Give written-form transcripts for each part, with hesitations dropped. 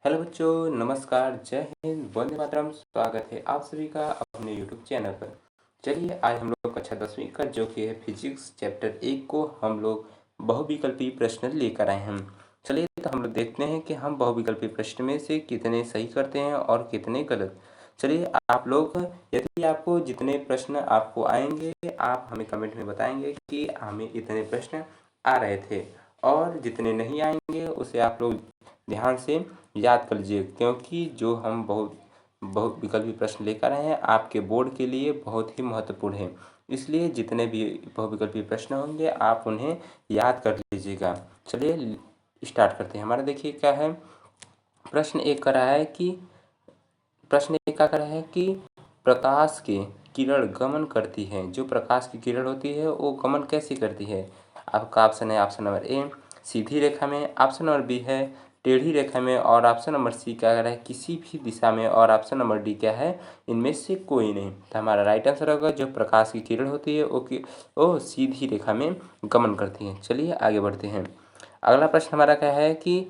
Hello बच्चों, नमस्कार, जय हिंद, वंदे मातरम। स्वागत है आप सभी का अपने यूट्यूब चैनल पर। चलिए आज हम लोग कक्षा 10वीं का जो कि है फिजिक्स चैप्टर 1 को हम लोग बहुविकल्पी प्रश्न लेकर आए हैं। चलिए तो हम लोग देखते हैं कि हम बहुविकल्पी प्रश्न में से कितने सही करते हैं और कितने गलत। चलिए आप लोग, यदि आपको जितने प्रश्न आपको आएंगे आप हमें कमेंट में बताएंगे कि हमें इतने प्रश्न आ रहे थे, और जितने नहीं आएंगे उसे आप लोग ध्यान से याद कर लीजिए, क्योंकि जो हम बहुविकल्पी प्रश्न लेकर आए हैं आपके बोर्ड के लिए बहुत ही महत्वपूर्ण है। इसलिए जितने भी बहुविकल्पी प्रश्न होंगे आप उन्हें याद कर लीजिएगा। चलिए स्टार्ट करते हैं। हमारा देखिए क्या है, प्रश्न एक कर रहा है कि प्रकाश के किरण गमन करती है। जो प्रकाश की किरण होती है वो गमन कैसे करती है? आपका ऑप्शन है ऑप्शन नंबर ए सीधी रेखा में, ऑप्शन नंबर बी है टेढ़ी रेखा में, और ऑप्शन नंबर सी क्या कह रहा है किसी भी दिशा में, और ऑप्शन नंबर डी क्या है इनमें से कोई नहीं। तो हमारा राइट आंसर होगा जो प्रकाश की किरण होती है वो सीधी रेखा में गमन करती है। चलिए आगे बढ़ते हैं। अगला प्रश्न हमारा क्या है कि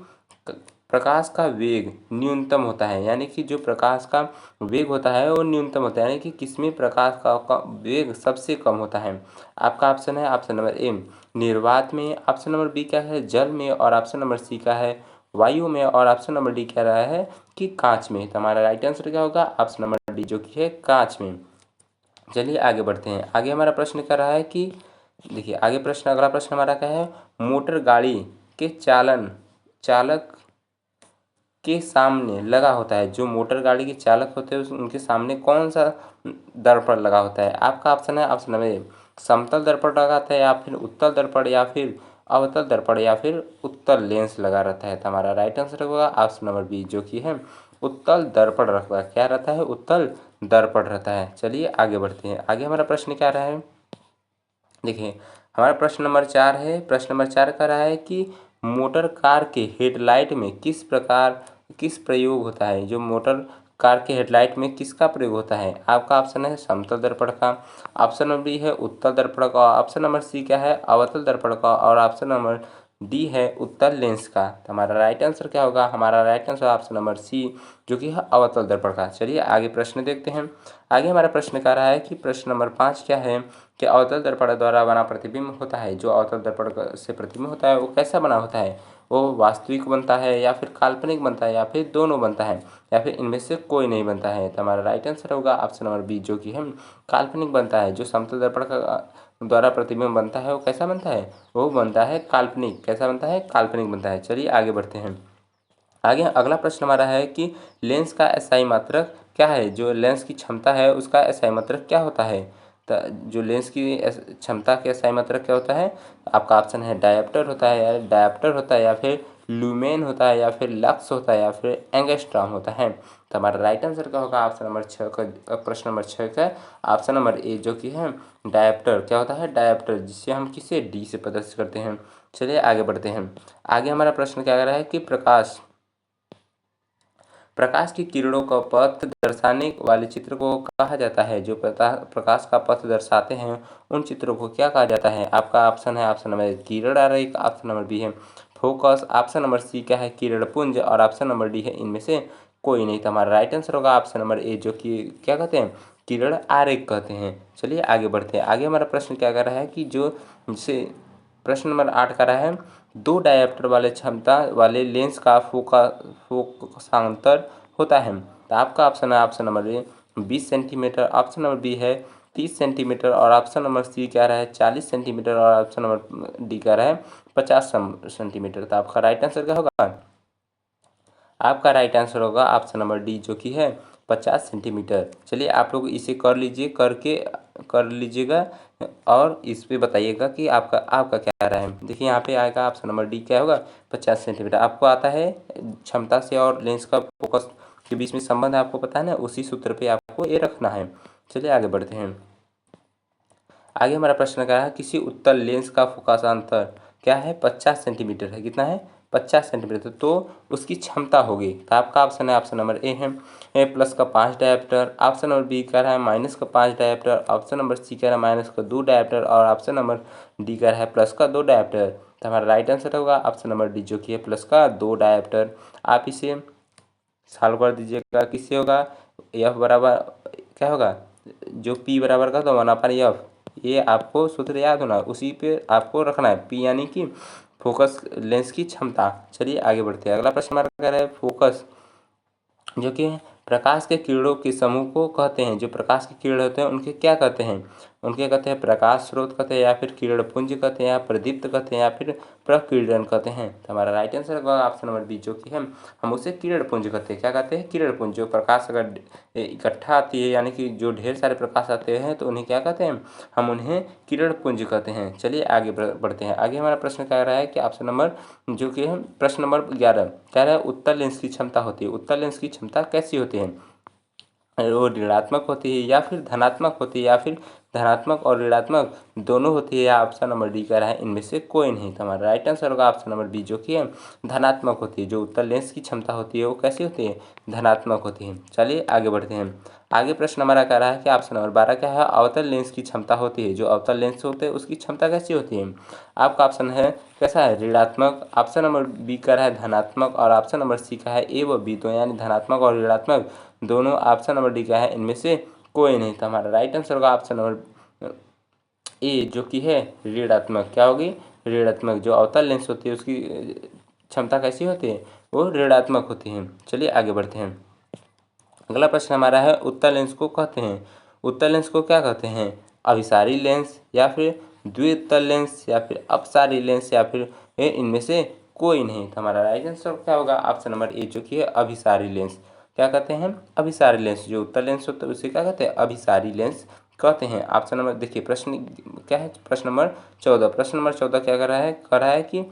प्रकाश का वेग न्यूनतम होता है, यानी कि जो प्रकाश का वेग होता है वो न्यूनतम होता है, यानी कि किसमें प्रकाश का वेग सबसे कम होता है। आपका ऑप्शन है ऑप्शन नंबर ए निर्वात में, ऑप्शन नंबर बी क्या है जल में, और ऑप्शन नंबर सी क्या है वायु में, और ऑप्शन नंबर डी कह रहा है कि कांच में। तो हमारा राइट आंसर क्या होगा ऑप्शन नंबर डी जो कि है कांच में। चलिए आगे बढ़ते हैं। आगे हमारा प्रश्न कर रहा है कि देखिए आगे प्रश्न, अगला प्रश्न हमारा क्या है, मोटर गाड़ी के चालक के सामने लगा होता है। जो मोटर गाड़ी के चालक होते हैं उनके सामने कौन सा दर्पण लगा होता है? आपका ऑप्शन है ऑप्शन नंबर ए समतल दर्पण लगा रहता है, या फिर उत्तल दर्पण, या फिर अवतल दर्पण, या फिर उत्तल लेंस लगा रहता है। तो हमारा राइट आंसर होगा ऑप्शन नंबर बी जो कि है उत्तल दर्पण रहता है। क्या रहता है? उत्तल दर्पण रहता है। चलिए आगे बढ़ते हैं। आगे हमारा प्रश्न क्या रहा है, देखिए हमारा प्रश्न नंबर 4 है। प्रश्न नंबर 4 का रहा है कि मोटर कार के हेडलाइट में किस प्रयोग होता है? जो मोटर कार के हेडलाइट में किसका प्रयोग होता है? आपका ऑप्शन है समतल दर्पण का, ऑप्शन नंबर बी है उत्तल दर्पण का, ऑप्शन नंबर सी क्या है अवतल दर्पण का, और ऑप्शन नंबर डी है उत्तल लेंस का। तो हमारा राइट आंसर क्या होगा? हमारा right answer option number C जो कि है अवतल दर्पण का। चलिए आगे प्रश्न देखते हैं। आगे हमारा प्रश्न कह रहा है कि प्रश्न नंबर 5 क्या है कि अवतल दर्पण द्वारा बना प्रतिबिंब होता है। जो अवतल दर्पण से प्रतिबिंब होता है वो कैसा बना होता है? वो वास्तविक बनता है, या फिर काल्पनिक बनता है, या फिर दोनों बनता है, या फिर इनमें से कोई नहीं बनता है। तो हमारा राइट आंसर होगा ऑप्शन नंबर बी जो कि है काल्पनिक बनता है। जो समतल दर्पण का द्वारा प्रतिबिंब बनता है वो कैसा बनता है? वो बनता है काल्पनिक। कैसा बनता है? काल्पनिक बनता है। चलिए आगे बढ़ते हैं। आगे अगला प्रश्न हमारा है कि लेंस का एसआई मात्रक क्या है? जो लेंस की क्षमता है उसका एसआई मात्रक क्या होता है? तो जो लेंस की क्षमता के एसआई मात्रक क्या होता है? आपका ऑप्शन है डायप्टर होता है, या फिर लुमेन होता है, या फिर लक्स होता है, या फिर एंगस्ट्रॉम होता है। तो हमारा राइट आंसर क्या होगा ऑप्शन नंबर 6 का? प्रश्न नंबर 6 का ऑप्शन नंबर ए जो कि है डायप्टर। क्या होता है? डायप्टर, जिससे हम किसे डी से प्रदर्शित करते हैं। चलिए आगे बढ़ते हैं। आगे हमारा प्रश्न क्या कर रहा है कि प्रकाश की किरणों का पथ दर्शाने वाले चित्र को कहा जाता है। जो प्रकाश का पथ दर्शाते हैं उन चित्रों को क्या कहा जाता है? आपका ऑप्शन है ऑप्शन नंबर किरण आरेख, ऑप्शन नंबर बी है फोकस, ऑप्शन नंबर सी क्या है किरण पुंज, और ऑप्शन नंबर डी है इनमें से कोई नहीं। तो हमारा राइट आंसर होगा ऑप्शन नंबर ए जो कि क्या कहते हैं किरण आरेख कहते हैं। चलिए आगे बढ़ते हैं। आगे हमारा प्रश्न क्या कर रहा है कि जो जिसे प्रश्न नंबर 8 का रहा है, दो डायप्टर वाले क्षमता वाले लेंस का फोकसांतर होता है। तो आपका ऑप्शन है option number A 20 centimetre, option number B है 30 सेंटीमीटर, और ऑप्शन नंबर सी क्या रहा है 40 सेंटीमीटर, और ऑप्शन नंबर डी क्या रहा है 50 सेंटीमीटर। तो आपका राइट आंसर क्या होगा? आपका राइट आंसर होगा ऑप्शन नंबर डी जो कि है 50 सेंटीमीटर। चलिए आप लोग इसे कर लीजिएगा, और इस पे बताइएगा कि आपका क्या रहा है। देखिए यहाँ पे आएगा ऑप्शन नंबर डी क्या होगा 50 सेंटीमीटर। आपको आता है क्षमता से और लेंस का फोकस के बीच में संबंध आपको पता है ना, उसी सूत्र पे आपको ये रखना है। चलिए आगे बढ़ते हैं। आगे हमारा प्रश्न क्या है, किसी उत्तल लेंस का फोकसांतर क्या है 50 सेंटीमीटर है। कितना है? 50 सेंटीमीटर। तो उसकी क्षमता होगी। तो आपका ऑप्शन है ऑप्शन नंबर ए है ए प्लस का 5 डायप्टर, ऑप्शन नंबर बी कह रहा है माइनस का 5 डायप्टर, ऑप्शन नंबर सी कह रहा है माइनस का 2 डायप्टर, और ऑप्शन नंबर डी कह रहा है प्लस का 2 डायप्टर। तो हमारा राइट आंसर होगा ऑप्शन नंबर डी जो कि है प्लस का 2 डायप्टर। आप इसे सॉल्व कर दीजिएगा, किससे होगा, एफ बराबर क्या होगा, जो पी बराबर का तो 1/f, ये आपको सूत्र याद होना, उसी पे आपको रखना है, पी यानी कि फोकस लेंस की क्षमता। चलिए आगे बढ़ते हैं। अगला प्रश्न हमारा कह रहा है फोकस, जो कि प्रकाश के किरणों के समूह को कहते हैं। जो प्रकाश के किरण होते हैं उनके क्या कहते हैं, उनके कहते हैं प्रकाश स्रोत कहते हैं, या फिर किरण पुंज कहते हैं, या प्रदीप्त कहते हैं, या फिर प्रकीर्णन कहते हैं। तो हमारा राइट आंसर होगा ऑप्शन नंबर बी, जो कि हम उसे किरण पुंज कहते हैं। क्या कहते हैं, किरण पुंज। जो प्रकाश अगर इकट्ठा आती है, यानी कि जो ढेर सारे प्रकाश आते हैं, तो उन्हें क्या कहते हैं, हम उन्हें किरण पुंज कहते हैं। चलिए आगे बढ़ते हैं। आगे हमारा प्रश्न कह रहा है कि ऑप्शन नंबर जो कि है प्रश्न नंबर 11 कह रहा है उत्तल लेंस की क्षमता होती है। उत्तल लेंस की क्षमता कैसी होती है, वो ऋणात्मक होती है या फिर धनात्मक होती है, या फिर धनात्मक और ऋणात्मक दोनों होती है, या ऑप्शन नंबर डी कह रहा है इनमें से कोई नहीं। तो हमारा राइट आंसर होगा ऑप्शन नंबर बी, जो कि है धनात्मक होती है। जो उत्तल लेंस की क्षमता होती है वो कैसी होती है, धनात्मक होती है। चलिए आगे बढ़ते हैं। आगे प्रश्न हमारा कह रहा है कि ऑप्शन नंबर 12 क्या है, अवतल लेंस की क्षमता होती है। जो अवतल लेंस होते हैं उसकी क्षमता कैसी होती है, आपका ऑप्शन है कैसा है, ऋणात्मक। ऑप्शन नंबर बी का है धनात्मक, और ऑप्शन नंबर सी का है ए व बी, तो यानी धनात्मक और ऋणात्मक दोनों। ऑप्शन नंबर डी का है इनमें से कोई नहीं। तो हमारा राइट आंसर होगा ऑप्शन नंबर ए, जो कि है ऋणात्मक। क्या होगी, ऋणात्मक। जो अवतल लेंस होती है उसकी क्षमता कैसी होती है, वो ऋणात्मक होती है। चलिए आगे बढ़ते हैं। अगला प्रश्न हमारा है उत्तल लेंस को कहते हैं, उत्तल लेंस को क्या कहते हैं, अभिसारी लेंस, या फिर द्वितल लेंस, या फिर अपसारी लेंस, या फिर इनमें से कोई नहीं। तो हमारा राइट आंसर क्या होगा ऑप्शन नंबर ए, जो कि है अभिसारी लेंस। क्या कहते हैं, अभिसारी लेंस। जो उत्तल लेंस होता है उसे क्या कहते हैं, अभिसारी लेंस कहते हैं। ऑप्शन नंबर देखिए, प्रश्न क्या है, प्रश्न नंबर 14। प्रश्न नंबर 14 क्या कर रहा है कि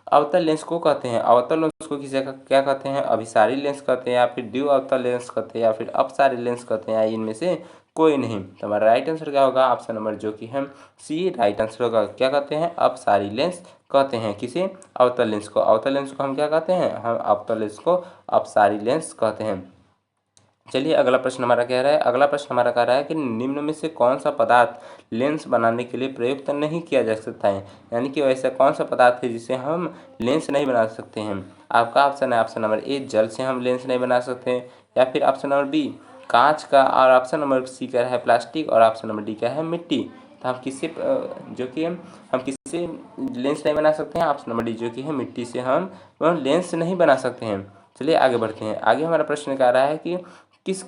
अवतल लेंस को कहते हैं, अवतल लेंस को किसी का क्या कहते हैं, अभिसारी लेंस कहते हैं, या फिर द्वि अवतल लेंस कहते हैं, या फिर अपसारी लेंस कहते हैं, या इनमें से कोई नहीं। तो हमारा राइट आंसर क्या होगा ऑप्शन नंबर जो कि हम सी राइट आंसर होगा। क्या कहते हैं, अपसारी लेंस कहते हैं किसे, अवतल लेंस को। अवतल लेंस को हम क्या कहते हैं, हम अवतल लेंस को अपसारी लेंस कहते हैं। चलिए अगला प्रश्न हमारा कह रहा है, अगला प्रश्न हमारा कह रहा है कि निम्न में से कौन सा पदार्थ लेंस बनाने के लिए प्रयुक्त नहीं किया जा सकता है, यानी कि ऐसा कौन सा पदार्थ है जिसे हम लेंस नहीं बना सकते हैं। आपका ऑप्शन है ऑप्शन नंबर ए, जल से हम लेंस नहीं बना सकते हैं, या फिर ऑप्शन नंबर बी कांच का, और ऑप्शन नंबर सी कह रहा है प्लास्टिक, और ऑप्शन नंबर डी क्या है मिट्टी। तो हम किससे जो कि हम किससे लेंस नहीं बना सकते हैं, ऑप्शन नंबर डी जो कि है मिट्टी से हम लेंस नहीं बना सकते हैं। चलिए आगे बढ़ते हैं। आगे हमारा प्रश्न कह रहा है कि किस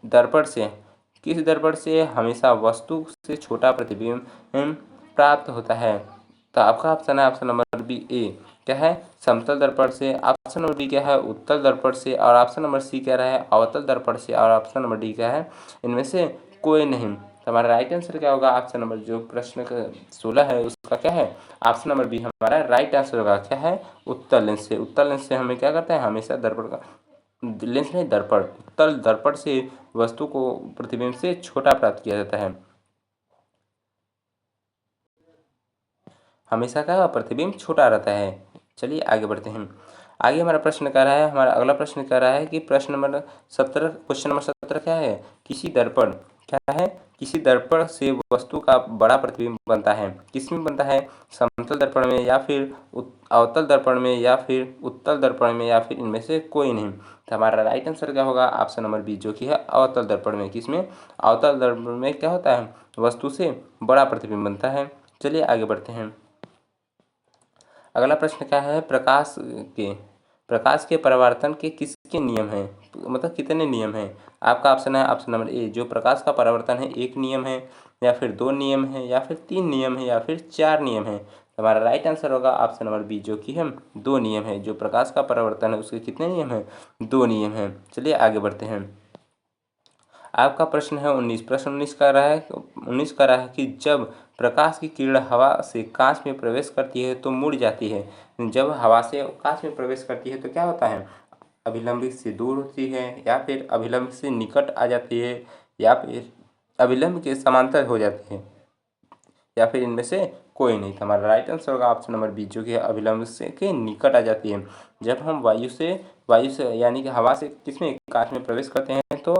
दर्पण से हमेशा वस्तु से छोटा प्रतिबिंब प्राप्त होता है। तो आपका ऑप्शन है ऑप्शन नंबर बी ए, क्या है समतल दर्पण से, ऑप्शन नंबर बी क्या है उत्तल दर्पण से, और ऑप्शन नंबर सी क्या है अवतल दर्पण से, और ऑप्शन नंबर डी क्या है इनमें से कोई नहीं। तो हमारा राइट आंसर क्या होगा ऑप्शन नंबर जो प्रश्न 16 है उसका क्या है, ऑप्शन नंबर बी हमारा राइट आंसर होगा। क्या है, उत्तल लेंस से। उत्तल लेंस से हमें क्या करते हैं, हमेशा दर्पण का लेंस नहीं दर्पण, उत्तल दर्पण से वस्तु को प्रतिबिंब से छोटा प्राप्त किया जाता है। हमेशा का प्रतिबिंब छोटा रहता है। चलिए आगे बढ़ते हैं। आगे हमारा प्रश्न कह रहा है, हमारा अगला प्रश्न कह रहा है कि प्रश्न नंबर 17, क्वेश्चन नंबर 17 क्या है, किसी दर्पण क्या है, किसी दर्पण से वस्तु का बड़ा प्रतिबिंब बनता है। किसमें बनता है, समतल दर्पण में, या फिर अवतल दर्पण में, या फिर उत्तल दर्पण में, या फिर इनमें से कोई नहीं। तो हमारा राइट आंसर क्या होगा ऑप्शन नंबर बी, जो कि है अवतल दर्पण में। किसमें, अवतल दर्पण में क्या होता है, वस्तु से बड़ा प्रतिबिंब बनता है। चलिए आगे बढ़ते हैं। अगला प्रश्न क्या है, प्रकाश के परावर्तन के किसके नियम हैं, मतलब कितने नियम हैं। आपका ऑप्शन है ऑप्शन नंबर ए, जो प्रकाश का परावर्तन है एक नियम है, या फिर दो नियम है, या फिर तीन नियम है, या फिर चार नियम है। तो हमारा राइट आंसर होगा ऑप्शन नंबर बी, जो कि हम दो नियम है। जो प्रकाश का परावर्तन है उसके कितने नियम हैं, दो नियम हैं। चलिए आगे बढ़ते हैं। आपका प्रश्न है 19। प्रश्न 19 कह रहा है कि जब प्रकाश की किरण हवा से कांच में प्रवेश करती है तो मुड़ जाती है। जब हवा से कांच में प्रवेश करती है तो क्या होता है, अभिलंब से दूर होती है, या फिर अभिलंब से निकट आ जाती है, या फिर अभिलंब के समांतर हो जाती है, या फिर इनमें से कोई नहीं। तो हमारा राइट आंसर होगा ऑप्शन नंबर बी, जो कि अभिलंब से के निकट आ जाती है। जब हम वायु से यानी कि हवा से किसमें कांच में प्रवेश करते हैं तो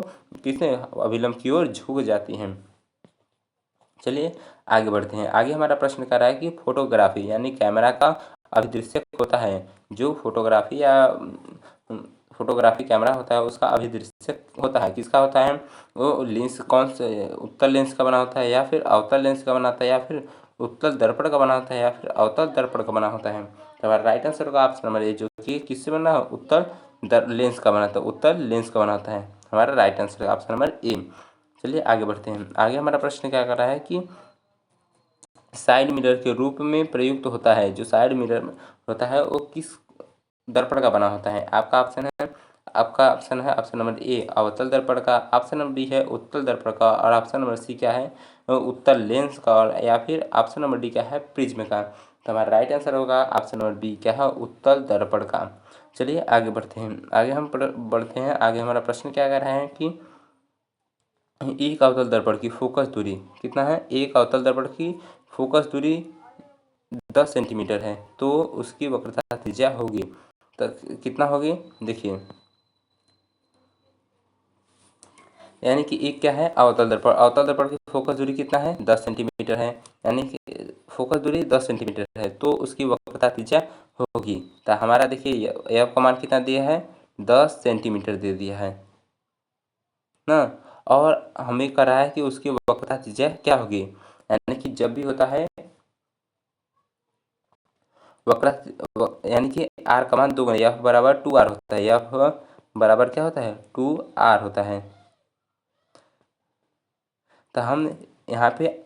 किसमें अभिलंब की ओर झुक जाती हैं। चलिए आगे बढ़ते हैं। आगे हमारा प्रश्न कर रहा है कि फोटोग्राफी यानी कैमरा का अभिदृश्यक होता है। जो फोटोग्राफी या फोटोग्राफी कैमरा होता है उसका अभिदृश्य होता है, किसका होता है? वो लेंस कौन से उत्तल लेंस का बना होता है, या फिर अवतल लेंस का बना होता है, या फिर उत्तल दर्पण का बना होता है, या फिर अवतल दर्पण का बना होता है? तो हमारा राइट आंसर होगा ऑप्शन नंबर ए, जो कि किससे बना है? उत्तल लेंस का बना होता है, उत्तल लेंस का बना होता है। हमारा राइट आंसर है ऑप्शन नंबर ए। चलिए आगे बढ़ते हैं। आगे हमारा प्रश्न क्या कर रहा है कि साइड मिरर के रूप में प्रयुक्त होता है, जो साइड मिरर होता है वो किस दर्पण का बना होता है? आपका ऑप्शन है ऑप्शन नंबर ए अवतल दर्पण का, ऑप्शन नंबर बी है उत्तल दर्पण का, और ऑप्शन नंबर सी क्या है? उत्तल लेंस का, और या फिर ऑप्शन नंबर डी क्या है? प्रिज्म का। तो हमारा राइट आंसर होगा ऑप्शन नंबर बी क्या है? उत्तल दर्पण का। चलिए आगे बढ़ते हैं। आगे हम बढ़ते हैं। आगे हमारा प्रश्न क्या कह रहा है कि एक अवतल दर्पण की फोकस दूरी कितना है? एक अवतल दर्पण की फोकस दूरी 10 सेंटीमीटर है, तो उसकी वक्रता त्रिज्या होगी तो कितना होगी? देखिए, यानी कि एक क्या है? अवतल दर्पण। अवतल दर्पण की फोकस दूरी कितना है? 10 सेंटीमीटर है, यानी कि फोकस दूरी 10 सेंटीमीटर है, तो उसकी वक्रता त्रिज्या होगी। तो हमारा देखिए यह का मान कितना दिया है? 10 सेंटीमीटर दे दिया है ना। और हमें कह रहा है कि उसकी वक्रता त्रिज्या क्या होगी, यानी कि जब भी होता है यानी कि आर का मान 2 गुना एफ बराबर 2r होता है। एफ बराबर क्या होता है? 2r होता है। तो हम यहाँ पे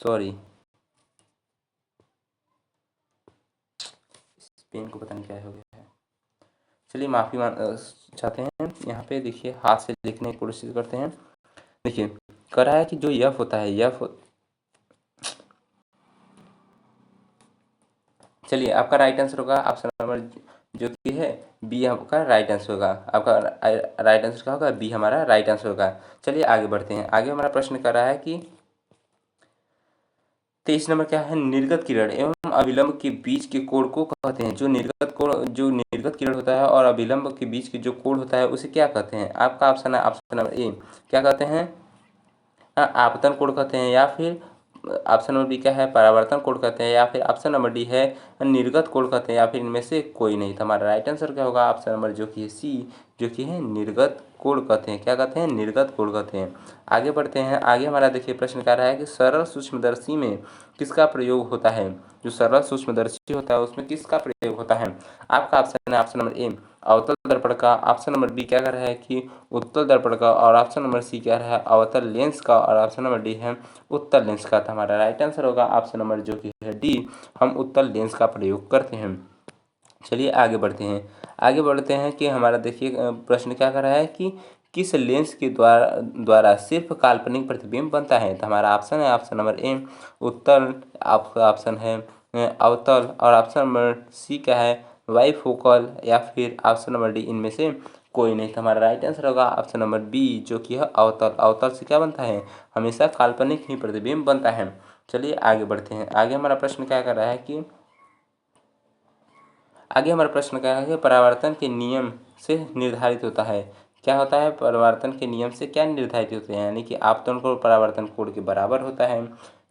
सॉरी, पेन को पता नहीं क्या हो गया है। चलिए माफ़ी चाहते हैं। यहाँ पे देखिए हाथ से लिखने की कोशिश करते हैं। देखिए कह रहा है कि जो एफ होता है चलिए आपका राइट आंसर होगा ऑप्शन नंबर जो कि है बी, आपका राइट आंसर होगा। आपका राइट आंसर क्या होगा? बी हमारा राइट आंसर होगा। चलिए आगे बढ़ते हैं। आगे हमारा प्रश्न कर रहा है कि 23 नंबर क्या है? निर्गत किरण एवं अभिलंब के बीच के कोण को कहते हैं। जो निर्गत किरण होता है और अभिलंब के बीच के जो कोण होता है उसे क्या कहते हैं? आपका ऑप्शन है ऑप्शन नंबर ए क्या कहते हैं? आपतन कोण कहते हैं, या फिर ऑप्शन नंबर बी क्या है? परावर्तन कोण कहते हैं, या फिर ऑप्शन नंबर डी है निर्गत कोण कहते हैं, या फिर इनमें से कोई नहीं। तो हमारा राइट आंसर क्या होगा? ऑप्शन नंबर जो कि है सी, जो कि है निर्गत कोण कहते हैं। क्या कहते हैं? निर्गत कोण कहते हैं। आगे बढ़ते हैं। आगे हमारा देखिए प्रश्न क्या रहा है कि सरल सूक्ष्मदर्शी में किसका प्रयोग होता है? जो सरल सूक्ष्मदर्शी होता है उसमें किसका प्रयोग होता है? आपका ऑप्शन है ऑप्शन नंबर ए अवतल दर्पण का, ऑप्शन नंबर बी क्या कर रहा है कि उत्तल दर्पण का, और ऑप्शन नंबर सी क्या है? अवतल लेंस का, और ऑप्शन नंबर डी है उत्तल लेंस का। तो हमारा राइट आंसर होगा ऑप्शन नंबर जो कि है डी, हम उत्तल लेंस का प्रयोग करते हैं। चलिए आगे बढ़ते हैं। आगे बढ़ते हैं कि हमारा देखिए प्रश्न क्या कर रहा है कि किस लेंस के द्वारा सिर्फ काल्पनिक प्रतिबिंब बनता है? तो हमारा ऑप्शन है ऑप्शन नंबर ए उत्तल, आपका ऑप्शन है अवतल, और ऑप्शन नंबर सी क्या है? बाइफोकल, या फिर ऑप्शन नंबर डी इनमें से कोई नहीं। तो हमारा राइट आंसर होगा ऑप्शन नंबर बी, जो कि है अवतल। अवतल से क्या बनता है? हमेशा काल्पनिक ही प्रतिबिंब बनता है। चलिए आगे बढ़ते हैं। आगे हमारा प्रश्न क्या कर रहा है कि आगे हमारा प्रश्न क्या है कि परावर्तन के नियम से निर्धारित होता है। क्या होता है? परावर्तन के नियम से क्या निर्धारित होते हैं? यानी कि आपतन कोण परावर्तन कोण के बराबर होता है,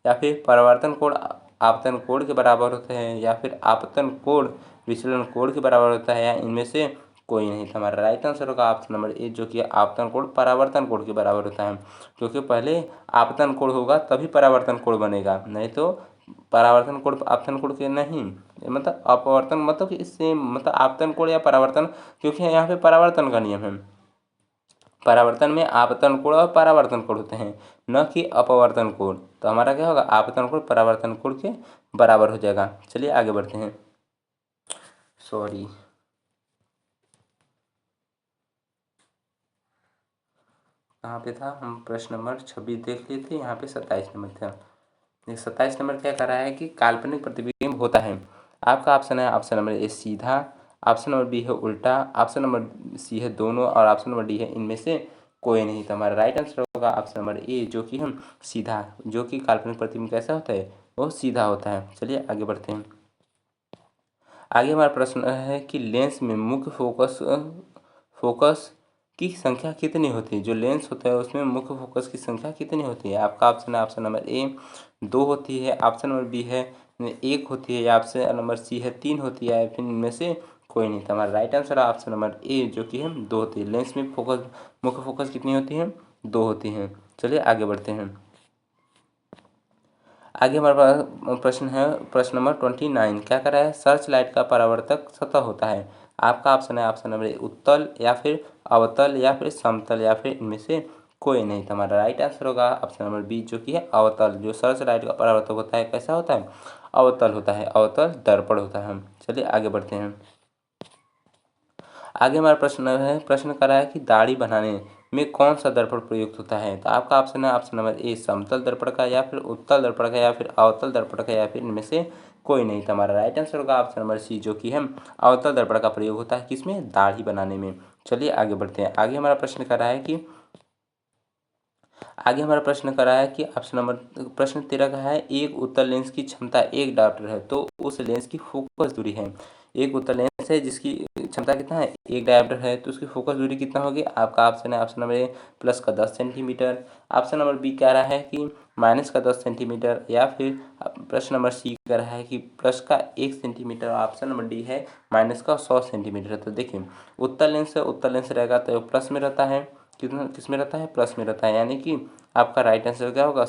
या फिर परावर्तन कोण आपतन कोण के बराबर होते हैं, या फिर आपतन कोण विचलन कोण के बराबर होता है, या इनमें से कोई नहीं। तो हमारा राइट आंसर होगा ऑप्शन नंबर ए, जो कि आपतन कोण परावर्तन कोण के बराबर होता है। क्योंकि पहले आपतन कोण होगा तभी परावर्तन कोण बनेगा, नहीं तो परावर्तन कोण आपतन कोण के नहीं, मतलब अपवर्तन मतलब कि इससे मतलब आपतन कोण या परावर्तन, क्योंकि यहाँ पे परावर्तन का नियम है। परावर्तन में आपतन कोण और परावर्तन कोण होते हैं, न कि अपवर्तन कोण। तो हमारा क्या होगा? आपतन कोण परावर्तन कोण के बराबर हो जाएगा। चलिए आगे बढ़ते हैं। सॉरी, कहाँ पे था? हम प्रश्न नंबर 26 देख लिए थे, यहाँ पे 27 नंबर था। 27 नंबर क्या कर रहा है कि काल्पनिक प्रतिबिंब होता है। आपका ऑप्शन है ऑप्शन नंबर ए सीधा, ऑप्शन नंबर बी है उल्टा, ऑप्शन नंबर सी है दोनों, और ऑप्शन नंबर डी है इनमें से कोई नहीं। तो हमारा राइट आंसर होगा ऑप्शन नंबर ए, जो कि हम सीधा, जो कि काल्पनिक प्रतिबिंब कैसा होता है? वो सीधा होता है। चलिए आगे बढ़ते हैं। आगे हमारा प्रश्न है कि लेंस में मुख्य फोकस की संख्या कितनी होती है? जो लेंस होता है उसमें मुख्य फोकस की संख्या कितनी होती है? आपका ऑप्शन है ऑप्शन नंबर ए 2 होती है, ऑप्शन नंबर बी है एक होती है, या ऑप्शन नंबर सी है 3 होती है, फिर इनमें से कोई नहीं। तो हमारा राइट आंसर है ऑप्शन नंबर ए, जो कि है 2 होती है। लेंस में फोकस, मुख्य फोकस कितनी होती है? 2 होती हैं। चलिए आगे बढ़ते हैं। आगे हमारे पास प्रश्न है, प्रश्न नंबर 29। क्या कर रहा है? सर्च लाइट का परावर्तक सतह होता है। आपका ऑप्शन है ऑप्शन नंबर ए उत्तल, या फिर अवतल, या फिर समतल, या फिर इनमें से कोई नहीं। तो हमारा राइट आंसर होगा ऑप्शन नंबर बी, जो कि है अवतल। जो सर्च लाइट का परावर्तक होता है कैसा होता है? अवतल होता है, अवतल दर्पण होता है। चलिए आगे बढ़ते हैं। आगे हमारा प्रश्न है, प्रश्न कर रहा है कि दाढ़ी बनाने में कौन सा दर्पण प्रयुक्त होता है? तो आपका ऑप्शन है ऑप्शन नंबर ए समतल दर्पण का, या फिर उत्तल दर्पण का, या फिर अवतल दर्पण का, या फिर इनमें से कोई नहीं। तो हमारा राइट आंसर होगा ऑप्शन नंबर सी, जो कि है अवतल दर्पण का प्रयोग होता है किसमें? दाढ़ी बनाने में। चलिए आगे बढ़ते हैं। आगे हमारा प्रश्न कर रहा है कि आगे हमारा प्रश्न कर रहा है कि ऑप्शन नंबर प्रश्न 13 का है, एक उत्तल लेंस की क्षमता 1 डायोप्टर है, तो उस लेंस की फोकस दूरी है। एक उत्तल लेंस है जिसकी क्षमता कितना है? 1 डायोप्टर है, तो उसकी फोकस दूरी कितना होगी? आपका ऑप्शन है ऑप्शन नंबर ए प्लस का 10 सेंटीमीटर। ऑप्शन नंबर बी कह रहा है कि माइनस का 10 सेंटीमीटर, या फिर प्रश्न नंबर सी कह रहा है कि प्लस का 1 सेंटीमीटर। ऑप्शन नंबर डी है माइनस का 100 सेंटीमीटर। तो देखिए उत्तल लेंस है, उत्तल लेंस रहेगा तो प्लस में रहता है, कितना किस में रहता है? प्लस में रहता है, यानी कि आपका राइट आंसर क्या होगा?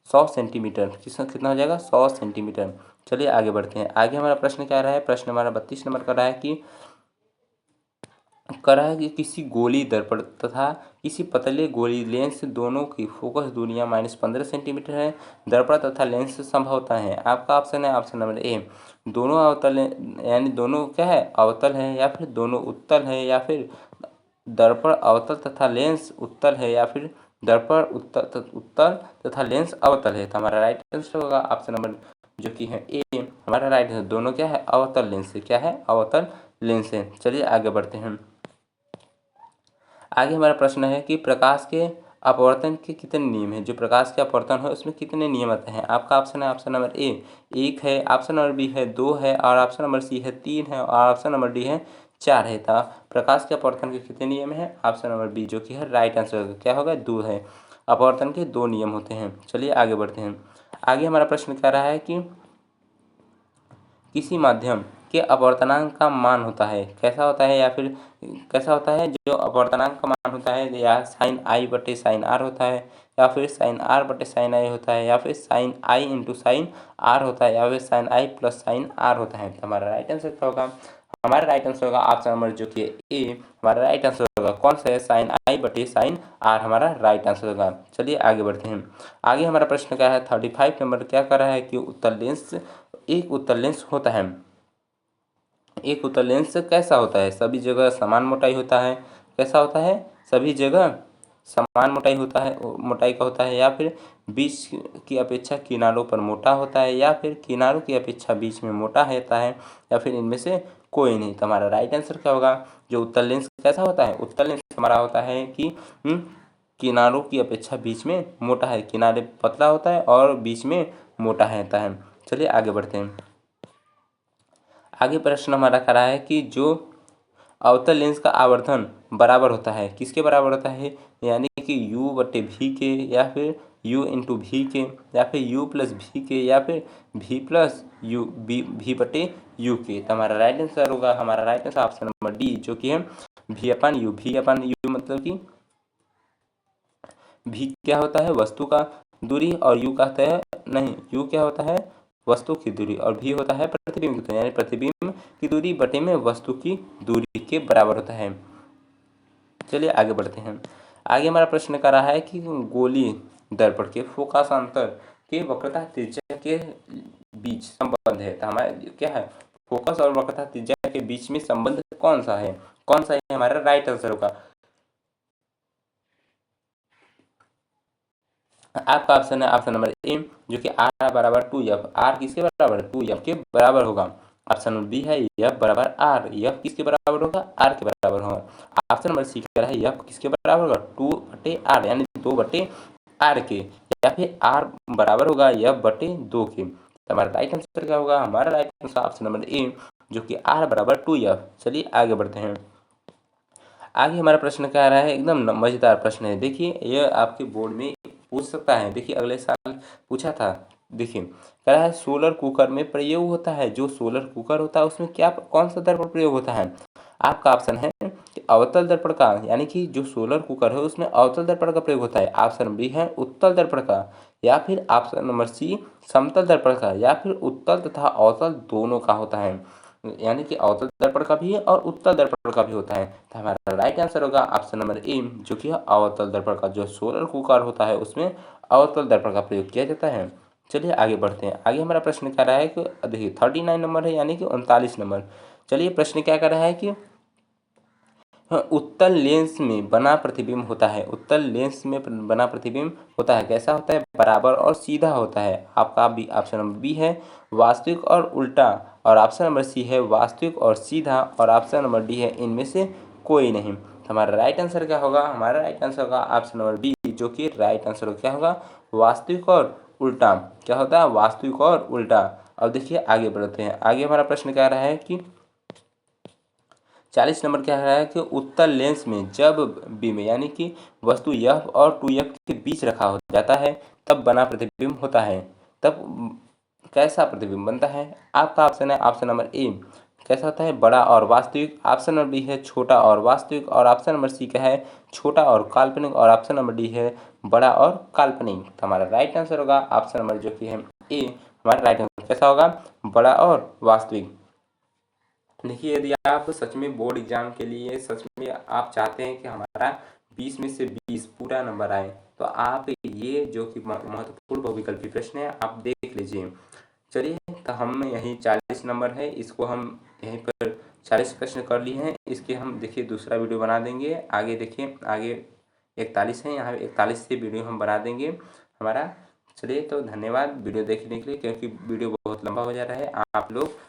100 सेंटीमीटर। कितना हो जाएगा? 100 सेंटीमीटर। चलिए आगे बढ़ते हैं। आगे हमारा प्रश्न क्या रहा है? प्रश्न हमारा 32 नंबर का रहा है कि किसी गोली दर्पण तथा किसी पतले गोली लेंस दोनों की फोकस दूरियां -15 सेंटीमीटर है। दर्पण तथा लेंस संभवतः है। आपका ऑप्शन है ऑप्शन नंबर ए दोनों अवतल यानी दोनों क्या है? अवतल है, या फिर दोनों उत्तल है, या फिर दर्पण अवतल तथा लेंस उत्तल है, या फिर दर्पण उत्तल तथा लेंस अवतल है। तो हमारा राइट आंसर होगा ऑप्शन नंबर जो कि है ए। हमारा राइट आंसर दोनों क्या है? अवतल लेंस है। क्या है? अवतल लेंस है। चलिए आगे बढ़ते हैं। आगे हमारा प्रश्न है कि प्रकाश के अपवर्तन के कितने नियम हैं? जो प्रकाश के अपवर्तन है उसमें कितने नियम आते हैं? आपका ऑप्शन है ऑप्शन नंबर ए 1 है, ऑप्शन नंबर बी है 2 है, और ऑप्शन नंबर सी है 3 है, और ऑप्शन नंबर डी है 4 है। था प्रकाश के अपवर्तन के कितने नियम हैं? ऑप्शन नंबर बी, जो कि है राइट आंसर होगा। क्या होगा? 2 है। अपवर्तन के 2 नियम होते हैं। चलिए आगे बढ़ते हैं। आगे हमारा प्रश्न कह रहा है कि किसी माध्यम के अपवर्तनांक का मान होता है कैसा होता है, या फिर कैसा होता है? जो अपवर्तनांक का मान होता है, या साइन आई बटे साइन आर होता है, या फिर साइन आर बटे साइन आई होता है, या फिर sine i into sine r होता है, या फिर sine i plus sine r होता है। तो हमारा राइट आंसर क्या होगा? हमारा राइट आंसर होगा ऑप्शन नंबर जो कि ए। हमारा राइट आंसर होगा कौन सा है? साइन आई बटे साइन आर हमारा राइट आंसर होगा। चलिए आगे बढ़ते हैं। आगे हमारा प्रश्न क्या है? 35 नंबर क्या कर रहा है कि उत्तल लेंस एक उत्तल लेंस होता है। एक उत्तल लेंस कैसा होता है? सभी जगह समान मोटाई होता है। कैसा होता है? सभी जगह समान मोटाई होता है, मोटाई का होता है, या फिर बीच की अपेक्षा किनारों पर मोटा होता है, या फिर किनारों की अपेक्षा बीच में मोटा होता है, या फिर इनमें से कोई नहीं। तो हमारा राइट आंसर क्या होगा? जो उत्तल लेंस कैसा होता है? उत्तल लेंस हमारा होता है कि किनारों की अपेक्षा बीच में मोटा है, किनारे पतला होता है और बीच में मोटा रहता है। चलिए आगे बढ़ते हैं। आगे प्रश्न हमारा खड़ा है कि जो अवतल लेंस का आवर्धन बराबर होता है किसके बराबर होता है? यानी कि u बटे भी के, या फिर u इंटू भी के, या फिर u प्लस भी के, या फिर v प्लस यू भी बटे यू के। तो हमारा राइट आंसर होगा, हमारा right answer option number D, जो कि है v अपन यू मतलब कि भी क्या होता है? वस्तु का दूरी, और यू कहते हैं नहीं, यू क्या होता है? वस्तु की दूरी, और भी होता है प्रतिबिंब की दूरी, यानी प्रतिबिंब की दूरी बटे में वस्तु की दूरी के बराबर होता है। चलिए आगे बढ़ते हैं। आगे हमारा प्रश्न कर रहा है कि गोली दर्पण के फोकसांतर के वक्रता त्रिज्या के बीच संबंध है। तो हमारा क्या है? फोकस और वक्रता त्रिज्या के बीच में संबंध कौन सा है? कौन सा है? हमारा राइट आंसर होगा आपका ऑप्शन है ऑप्शन नंबर ए, जो कि आर बराबर 2f। आर किसके बराबर? 2f के बराबर होगा। ऑप्शन नंबर बी है एफ बराबर आर। एफ किसके बराबर होगा? आर के बराबर होगा। ऑप्शन नंबर सी कह रहा है एफ किसके बराबर होगा? 2/r, यानी 2/r के, या फिर आर बराबर होगा एफ बटे 2 के। तो हमारा राइट आंसर क्या होगा? हमारा राइट आंसर ऑप्शन नंबर ए, जो कि आर बराबर 2f। चलिए आगे बढ़ते हैं। आगे हमारा प्रश्न क्या आ रहा है? एकदम मजेदार प्रश्न है। देखिए यह आपके बोर्ड में पूछ सकता है। देखिए अगले साल पूछा था देखिए कह रहा है सोलर कुकर में प्रयोग होता है। जो सोलर कुकर होता है उसमें क्या कौन सा दर्पण प्रयोग होता है? आपका ऑप्शन है कि अवतल दर्पण का, यानी कि जो सोलर कुकर है उसमें अवतल दर्पण का प्रयोग होता है। ऑप्शन बी है उत्तल दर्पण का, या फिर ऑप्शन नंबर सी समतल दर्पण का, या फिर उत्तल तथा अवतल दोनों का होता है। यानी कि अवतल दर्पण का भी है और उत्तल दर्पण का भी होता है। तो हमारा राइट आंसर होगा ऑप्शन नंबर ए, जो कि है अवतल दर्पण का। जो सोलर कुकर होता है उसमें अवतल दर्पण का प्रयोग किया जाता है। चलिए आगे बढ़ते हैं। आगे हमारा प्रश्न क्या रहा है कि देखिए 39 नंबर है, यानी कि 39 नंबर। चलिए प्रश्न क्या कर रहा है कि उत्तल लेंस में बना प्रतिबिंब होता है। उत्तल लेंस में बना प्रतिबिंब होता है, कैसा होता है? बराबर और सीधा होता है। आपका भी ऑप्शन नंबर बी है वास्तविक और उल्टा, और ऑप्शन नंबर सी है वास्तविक और सीधा, और ऑप्शन नंबर डी है इनमें से कोई नहीं। तो हमारा राइट आंसर क्या होगा? हमारा राइट आंसर होगा ऑप्शन नंबर बी, जो कि राइट आंसर क्या होगा? वास्तविक और उल्टा। क्या होता है? वास्तविक और उल्टा। अब देखिए आगे बढ़ते हैं। आगे हमारा प्रश्न क्या रहा है कि 40 नंबर क्या है कि उत्तल लेंस में जब बीम, यानी कि वस्तु एफ और 2f के बीच रखा हो जाता है तब बना प्रतिबिंब होता है। तब कैसा प्रतिबिंब बनता है? आपका ऑप्शन है ऑप्शन नंबर ए, कैसा होता है? बड़ा और वास्तविक। ऑप्शन नंबर बी है छोटा और वास्तविक, और ऑप्शन नंबर सी क्या है? छोटा और काल्पनिक, और ऑप्शन नंबर डी है बड़ा और काल्पनिक। तो हमारा राइट आंसर होगा ऑप्शन नंबर जो कि है ए। हमारा राइट आंसर कैसा होगा? बड़ा और वास्तविक। देखिए यदि आप सच में बोर्ड एग्जाम के लिए सच में आप चाहते हैं कि हमारा 20 में से 20 पूरा नंबर आए, तो आप ये जो कि महत्वपूर्ण बहुविकल्पी प्रश्न है आप देख लीजिए। चलिए तो हम यही 40 नंबर है, इसको हम यहीं पर 40 प्रश्न कर लिए हैं। इसके हम देखिए दूसरा वीडियो बना देंगे। आगे देखिए आगे 41 है, यहाँ 41 से वीडियो हम बना देंगे हमारा। चलिए तो धन्यवाद वीडियो देखने के लिए, क्योंकि वीडियो बहुत लंबा हो जा रहा है। आप लोग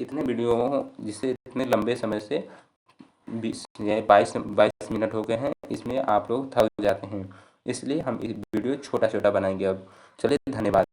इतने वीडियो जिसे इतने लंबे समय से 22 मिनट हो गए हैं, इसमें आप लोग थक जाते हैं, इसलिए हम इस वीडियो छोटा छोटा बनाएंगे अब। चलिए धन्यवाद।